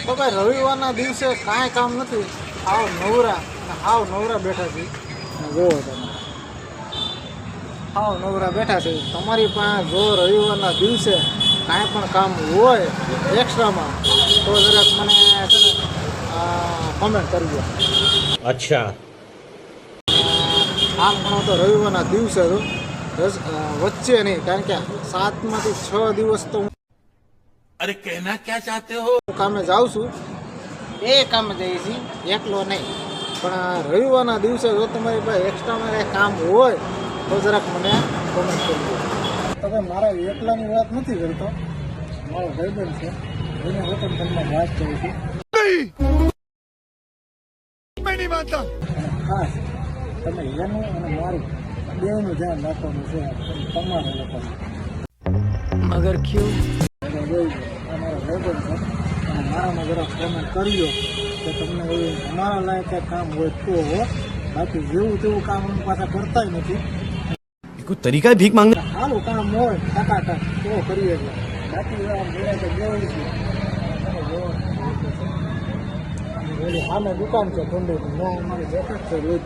તો ભાઈ રવિવારના દિવસે કાંઈ કામ નથી, હાવ નવરા બેઠા છે. જુઓ તમે, હાવ નવરા બેઠા છે. તમારી પાસે જો રવિવારના દિવસે કાંઈ પણ કામ હોય એક્સ્ટ્રામાં તો જરાક મને છે ને કોમેન્ટ કરજો. અચ્છા, આમ ગણો તો રવિવારના દિવસે તો વચ્ચે નહીં, કારણ કે 7 માંથી 6 દિવસ તો હું અરે કહેના ક્યાં ચાહતે હો, કામે જાઉં છું. કામે જઈએ છીએ, એકલો નહીં. પણ રવિવારના દિવસે જો તમારી પાસે એક્સ્ટ્રામાં કાંઈ કામ હોય તો જરાક મને કોમેન્ટ કરજો. તો ભાઈ મારા એકલાની વાત નથી કરતો, મારો ભાઈબંધ છે, એને હું પણ તમને વાત કરું છું. ખાસ તમે એનું અને મારું બેનું ધ્યાન રાખવાનું છે, તમારે લોકોનું. મગર ક્યું અમારો ભાઈબંધ છે અને મારામાં જરાક કોમેન્ટ કરજો કે તમને એવું અમારા લાયક કંઈ કામ હોય તો હો. બાકી જેવું તેવું કામ અમે પાછા કરતા નથી. કોઈ તરીકા है भीख मांगने સારું કામ હોય ટકાટક તો કરીએ. એટલે બાકી આમ બોલાય તો જોઈ છે. ઓલી સામે દુકાન છે ઠંડી, અમારી દેખાડ છે રોજ.